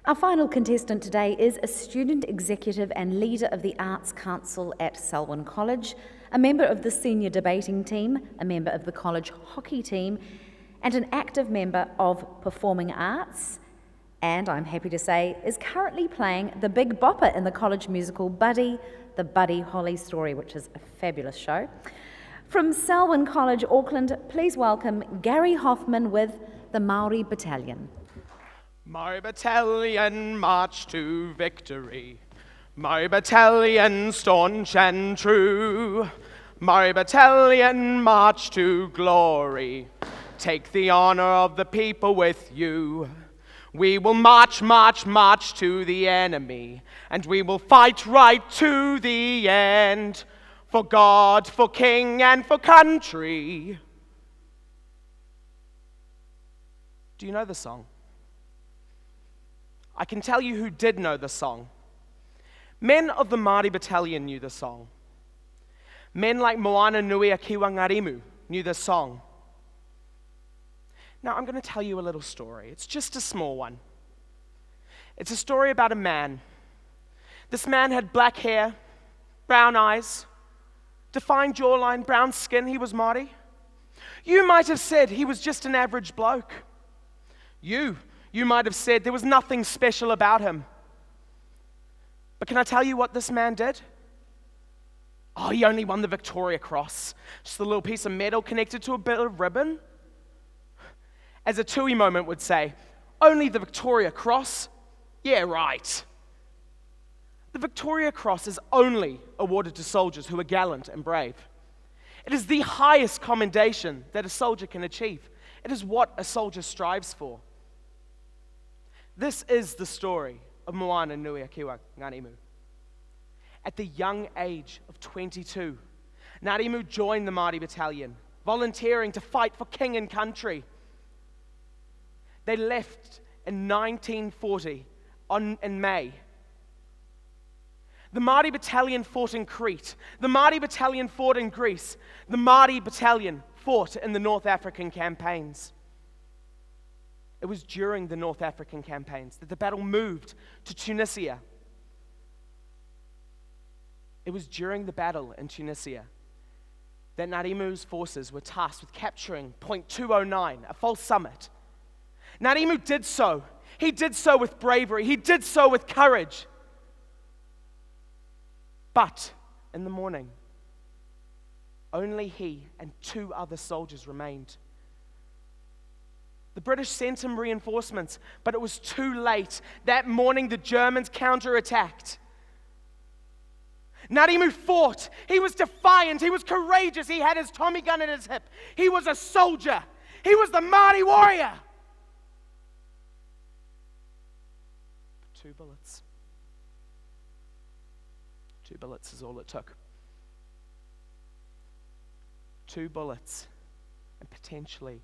Our final contestant today is a student executive and leader of the Arts Council at Selwyn College, a member of the senior debating team, a member of the college hockey team, and an active member of performing arts, and I'm happy to say is currently playing the Big Bopper in the college musical Buddy, the Buddy Holly story, which is a fabulous show. From Selwyn College, Auckland, please welcome Gary Hofman with the Māori Battalion. My battalion march to victory. My battalion staunch and true. My battalion march to glory. Take the honor of the people with you. We will march, march, march to the enemy, and we will fight right to the end. For God, for King, and for country. Do you know the song? I can tell you who did know the song. Men of the Māori Battalion knew the song. Men like Moana Nui a Kiwa Ngarimu knew the song. Now I'm going to tell you a little story. It's just a small one. It's a story about a man. This man had black hair, brown eyes, defined jawline, brown skin. He was Māori. You might have said he was just an average bloke. You might have said there was nothing special about him. But can I tell you what this man did? Oh, he only won the Victoria Cross. Just a little piece of metal connected to a bit of ribbon. As a Tui moment would say, only the Victoria Cross? Yeah, right. The Victoria Cross is only awarded to soldiers who are gallant and brave. It is the highest commendation that a soldier can achieve. It is what a soldier strives for. This is the story of Moana Nui a Kiwa Ngarimu. At the young age of 22, Ngarimu joined the Māori Battalion, volunteering to fight for king and country. They left in 1940 in May. The Māori Battalion fought in Crete. The Māori Battalion fought in Greece. The Māori Battalion fought in the North African campaigns. It was during the North African campaigns that the battle moved to Tunisia. It was during the battle in Tunisia that Ngarimu's forces were tasked with capturing Point 209, a false summit. Ngarimu did so. He did so with bravery. He did so with courage. But in the morning, only he and 2 other soldiers remained. The British sent him reinforcements, but it was too late. That morning, the Germans counterattacked. Ngarimu fought. He was defiant. He was courageous. He had his Tommy gun at his hip. He was a soldier. He was the Māori warrior. But 2 bullets. 2 bullets is all it took. 2 bullets, and potentially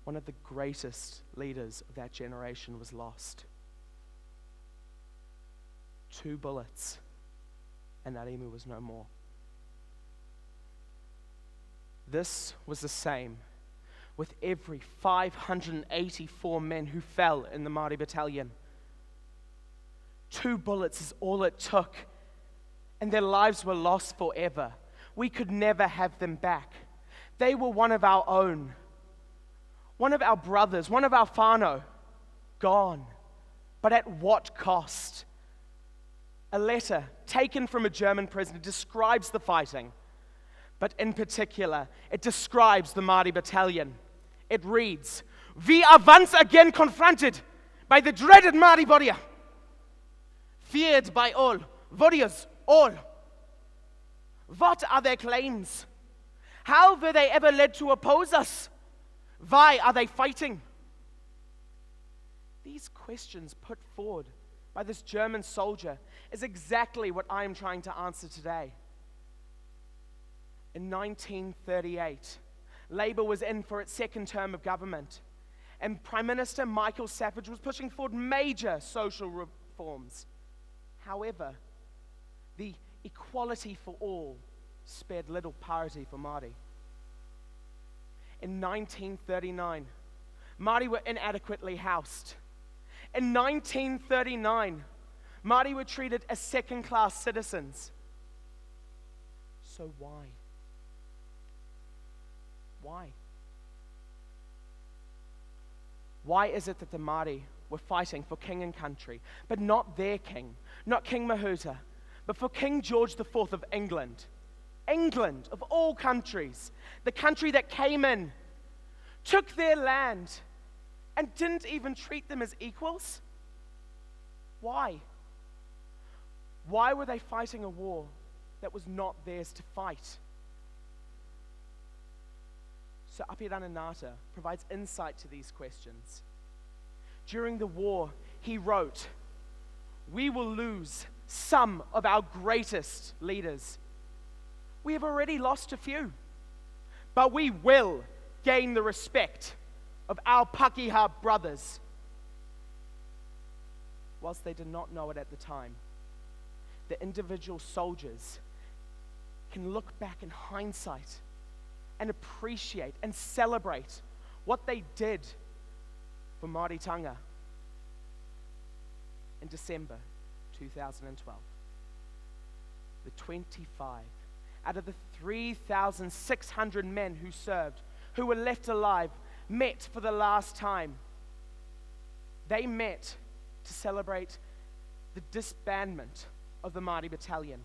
one of the greatest leaders of that generation was lost. 2 bullets, and Ngarimu was no more. This was the same with every 584 men who fell in the Māori Battalion. 2 bullets is all it took, and their lives were lost forever. We could never have them back. They were one of our own. One of our brothers, one of our whānau, gone. But at what cost? A letter taken from a German prisoner describes the fighting, but in particular, it describes the Māori Battalion. It reads, "We are once again confronted by the dreaded Māori warrior, feared by all, warriors all. What are their claims? How were they ever led to oppose us? Why are they fighting?" These questions put forward by this German soldier is exactly what I am trying to answer today. In 1938, Labour was in for its 2nd term of government, and Prime Minister Michael Savage was pushing forward major social reforms. However, the equality for all spared little parity for Māori. In 1939, Māori were inadequately housed. In 1939, Māori were treated as second-class citizens. So why? Why? Why is it that the Māori were fighting for king and country, but not their king, not King Mahuta, but for King George IV of England? England, of all countries, the country that came in, took their land, and didn't even treat them as equals? Why? Why were they fighting a war that was not theirs to fight? So Apirana Ngata provides insight to these questions. During the war, he wrote, "We will lose some of our greatest leaders. We have already lost a few, but we will gain the respect of our Pakeha brothers." Whilst they did not know it at the time, the individual soldiers can look back in hindsight and appreciate and celebrate what they did for Māoritanga in December 2012. The 25 out of the 3,600 men who served, who were left alive, met for the last time. They met to celebrate the disbandment of the Māori battalion.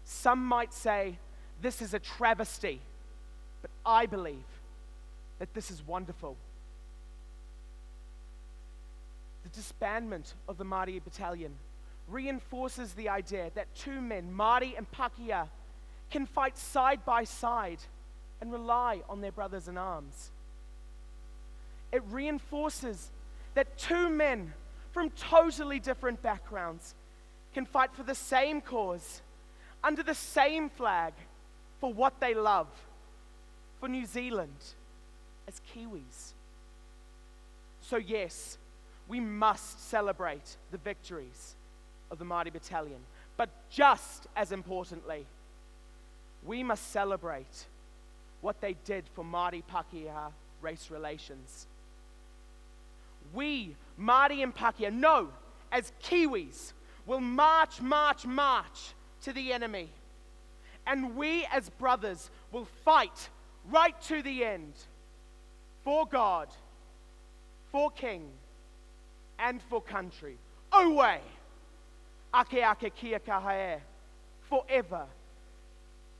Some might say this is a travesty, but I believe that this is wonderful. The disbandment of the Māori battalion reinforces the idea that two men, Māori and Pakeha, can fight side by side and rely on their brothers in arms. It reinforces that two men from totally different backgrounds can fight for the same cause, under the same flag, for what they love, for New Zealand, as Kiwis. So yes, we must celebrate the victories of the Māori battalion, but just as importantly, we must celebrate what they did for Māori Pakeha race relations. We, Māori and Pakeha, no, as Kiwis, will march to the enemy. And we as brothers will fight right to the end for God, for King, and for country. Owe, ake kia kahae, forever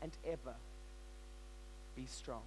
and ever. Be strong.